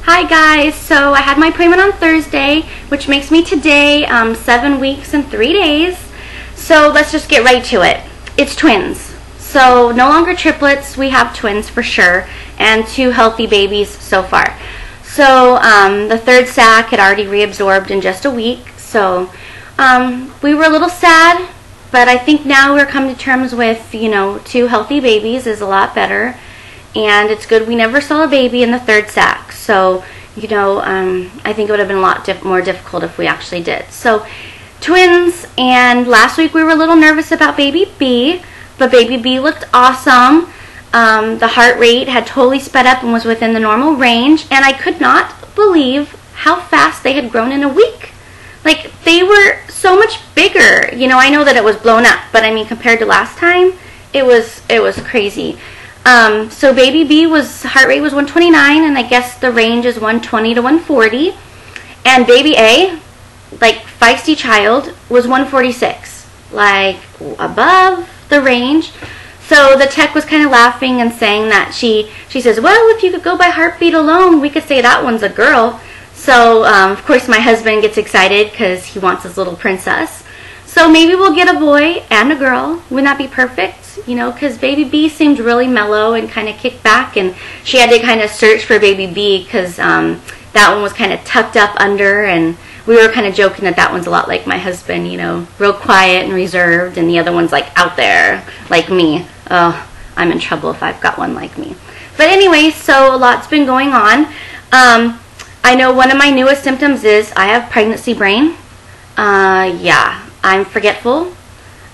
Hi guys, so I had my appointment on Thursday, which makes me today 7 weeks and 3 days. So let's just get right to it. It's twins. So no longer triplets, we have twins for sure, and 2 healthy babies so far. So the third sac had already reabsorbed in just a week, so we were a little sad, but I think now we're coming to terms with, 2 healthy babies is a lot better. And it's good we never saw a baby in the third sac. So, I think it would have been a lot more difficult if we actually did. So, twins, and last week we were a little nervous about baby B, but baby B looked awesome. The heart rate had totally sped up and was within the normal range, and I could not believe how fast they had grown in a week. Like, they were so much bigger. I know that it was blown up, but I mean, compared to last time, it was crazy. So baby B heart rate was 129, and I guess the range is 120 to 140. And baby A, like feisty child, was 146, like above the range. So the tech was kind of laughing and saying that she says, well, if you could go by heartbeat alone, we could say that one's a girl. So of course my husband gets excited because he wants his little princess. So maybe we'll get a boy and a girl. Wouldn't that be perfect? Because baby B seemed really mellow and kind of kicked back, and she had to kind of search for baby B because that one was kind of tucked up under, and we were kind of joking that one's a lot like my husband, real quiet and reserved, and the other one's like out there like me. Oh, I'm in trouble if I've got one like me. But anyway, so a lot's been going on. I know one of my newest symptoms is I have pregnancy brain. Yeah. I'm forgetful.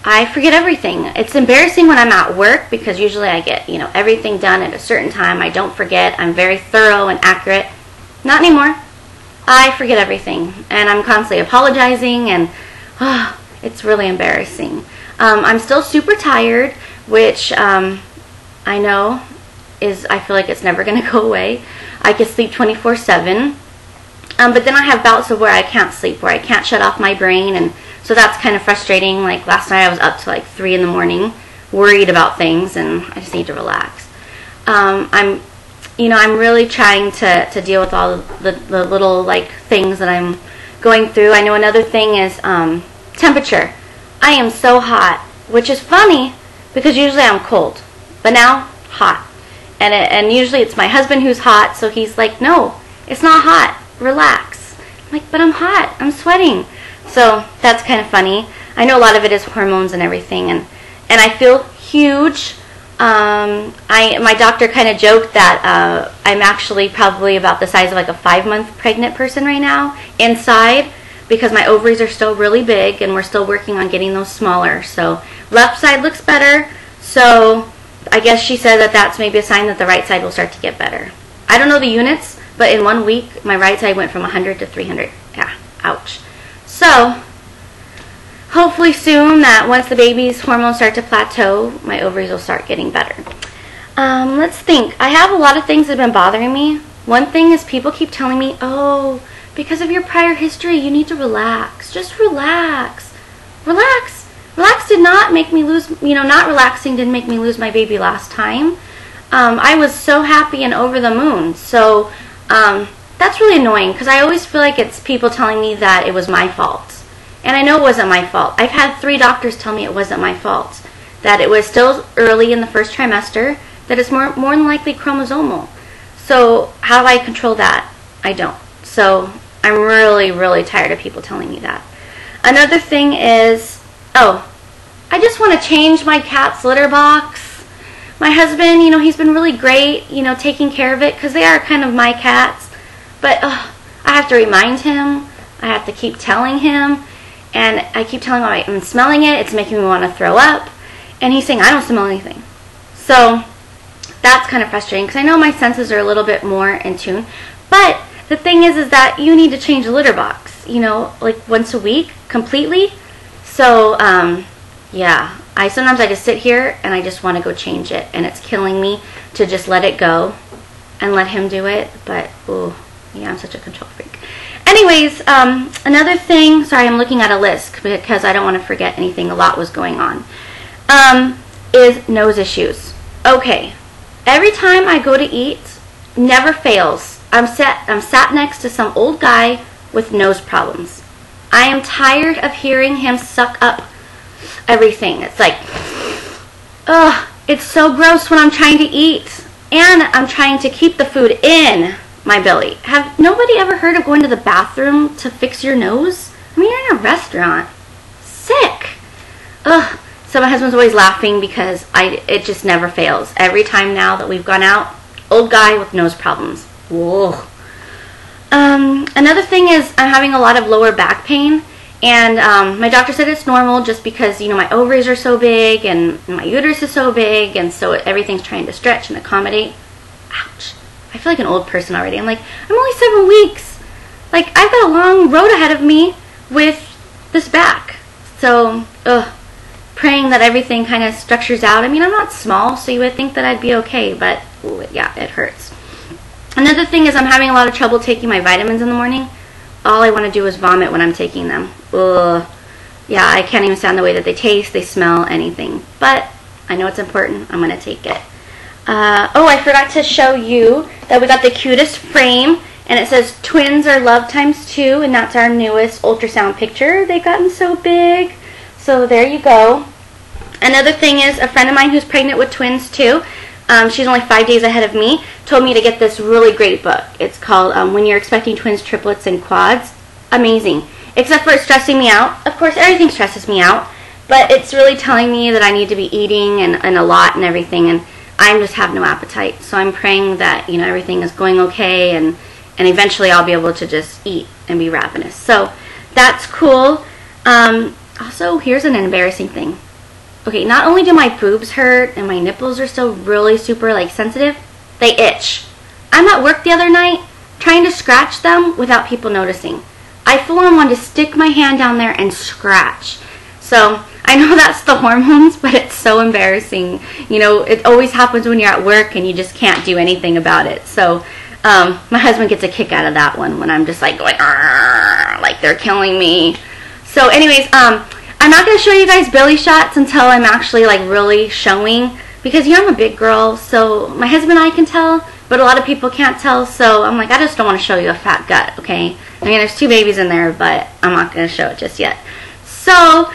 I forget everything. It's embarrassing when I'm at work because usually I get, everything done at a certain time. I don't forget. I'm very thorough and accurate. Not anymore. I forget everything, and I'm constantly apologizing, and it's really embarrassing. I'm still super tired, which I know I feel like it's never going to go away. I can sleep 24/7, but then I have bouts of where I can't sleep, where I can't shut off my brain, and so that's kind of frustrating. Like last night I was up to like 3 in the morning worried about things, and I just need to relax. I'm really trying to deal with all the little like things that I'm going through. I know another thing is temperature. I am so hot, which is funny because usually I'm cold, but now hot. And usually it's my husband who's hot, so he's like, no, it's not hot, relax. I'm like, but I'm hot, I'm sweating. So that's kind of funny. I know a lot of it is hormones and everything, and I feel huge. My doctor kind of joked that I'm actually probably about the size of like a 5-month pregnant person right now inside, because my ovaries are still really big and we're still working on getting those smaller. So left side looks better. So I guess she said that that's maybe a sign that the right side will start to get better. I don't know the units, but in 1 week my right side went from 100 to 300. Yeah, ouch. So, hopefully soon that once the baby's hormones start to plateau, my ovaries will start getting better. Let's think. I have a lot of things that have been bothering me. One thing is people keep telling me, oh, because of your prior history, you need to relax. Just relax. Relax. Relax did not make me lose, not relaxing didn't make me lose my baby last time. I was so happy and over the moon. So, that's really annoying because I always feel like it's people telling me that it was my fault. And I know it wasn't my fault. I've had 3 doctors tell me it wasn't my fault. That it was still early in the first trimester, that it's more than likely chromosomal. So how do I control that? I don't. So I'm really, really tired of people telling me that. Another thing is, I just want to change my cat's litter box. My husband, he's been really great, taking care of it because they are kind of my cats. But I have to remind him. I have to keep telling him. And I keep telling him I'm smelling it. It's making me want to throw up. And he's saying I don't smell anything. So that's kind of frustrating because I know my senses are a little bit more in tune. But the thing is that you need to change the litter box, like once a week completely. So, yeah. Sometimes I just sit here and I just want to go change it. And it's killing me to just let it go and let him do it. But, ooh. Yeah, I'm such a control freak. Anyways, another thing, sorry, I'm looking at a list because I don't want to forget anything. A lot was going on. Is nose issues. Okay, every time I go to eat, never fails. I'm sat next to some old guy with nose problems. I am tired of hearing him suck up everything. It's like, ugh, it's so gross when I'm trying to eat. And I'm trying to keep the food in my belly. Have nobody ever heard of going to the bathroom to fix your nose? I mean, you're in a restaurant. Sick. Ugh. So my husband's always laughing because it just never fails. Every time now that we've gone out, old guy with nose problems. Whoa. Another thing is I'm having a lot of lower back pain. And my doctor said it's normal just because, you know, my ovaries are so big and my uterus is so big, and so everything's trying to stretch and accommodate. Ouch. I feel like an old person already. I'm like, I'm only 7 weeks. Like, I've got a long road ahead of me with this back. So, praying that everything kind of structures out. I mean, I'm not small, so you would think that I'd be okay, but ooh, yeah, it hurts. Another thing is I'm having a lot of trouble taking my vitamins in the morning. All I want to do is vomit when I'm taking them. Ugh. Yeah, I can't even stand the way that they taste, they smell, anything. But I know it's important. I'm going to take it. Oh, I forgot to show you that we got the cutest frame. And it says twins are love ×2. And that's our newest ultrasound picture. They've gotten so big. So there you go. Another thing is a friend of mine who's pregnant with twins too. She's only 5 days ahead of me, told me to get this really great book. It's called When You're Expecting Twins, Triplets, and Quads. Amazing. Except for it stressing me out. Of course, everything stresses me out. But it's really telling me that I need to be eating and a lot and everything. And I just have no appetite. So I'm praying that, you know, everything is going okay. And eventually I'll be able to just eat and be ravenous. So that's cool. Also, here's an embarrassing thing. Okay, not only do my boobs hurt and my nipples are still really super like sensitive, they itch. I'm at work the other night trying to scratch them without people noticing. I full on wanted to stick my hand down there and scratch. So I know that's the hormones, but it's so embarrassing. You know, it always happens when you're at work and you just can't do anything about it. So my husband gets a kick out of that one when I'm just like going, like they're killing me. So anyways, I'm not going to show you guys belly shots until I'm actually like really showing, because you know I'm a big girl, so my husband and I can tell, but a lot of people can't tell, so I'm like, I just don't want to show you a fat gut, okay? I mean, there's 2 babies in there, but I'm not going to show it just yet. So,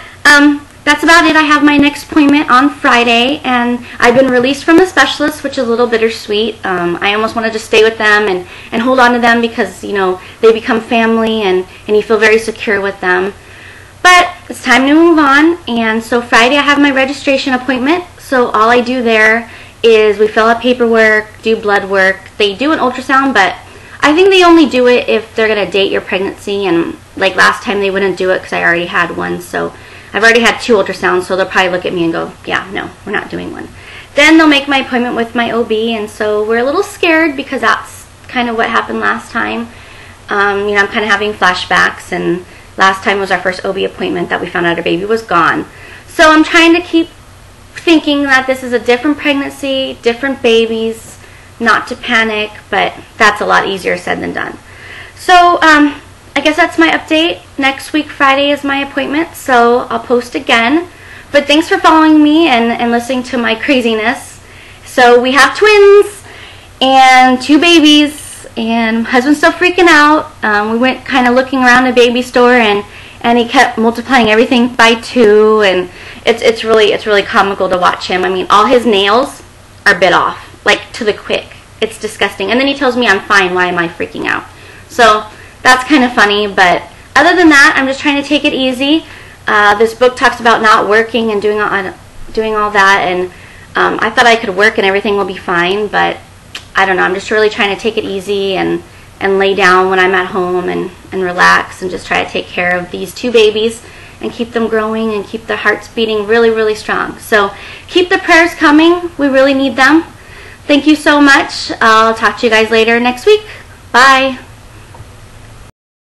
that's about it. I have my next appointment on Friday, and I've been released from the specialist, which is a little bittersweet. I almost want to just stay with them and hold on to them because, you know, they become family and you feel very secure with them. But it's time to move on, and so Friday I have my registration appointment. So all I do there is we fill out paperwork, do blood work. They do an ultrasound, but I think they only do it if they're going to date your pregnancy, and like last time they wouldn't do it because I already had one. So I've already had 2 ultrasounds, so they'll probably look at me and go, yeah, no, we're not doing one. Then they'll make my appointment with my OB, and so we're a little scared because that's kind of what happened last time. You know, I'm kind of having flashbacks, and last time was our first OB appointment that we found out our baby was gone. So I'm trying to keep thinking that this is a different pregnancy, different babies, not to panic, but that's a lot easier said than done. So I guess that's my update. Next week, Friday, is my appointment, so I'll post again. But thanks for following me and listening to my craziness. So we have twins and 2 babies. And my husband's still freaking out. We went kind of looking around a baby store, and he kept multiplying everything by 2, and it's really comical to watch him. I mean, all his nails are bit off, like to the quick. It's disgusting. And then he tells me I'm fine. Why am I freaking out? So that's kind of funny. But other than that, I'm just trying to take it easy. This book talks about not working and doing all that, and I thought I could work and everything will be fine, but I don't know, I'm just really trying to take it easy and lay down when I'm at home and relax and just try to take care of these 2 babies and keep them growing and keep their hearts beating really, really strong. So keep the prayers coming. We really need them. Thank you so much. I'll talk to you guys later next week. Bye.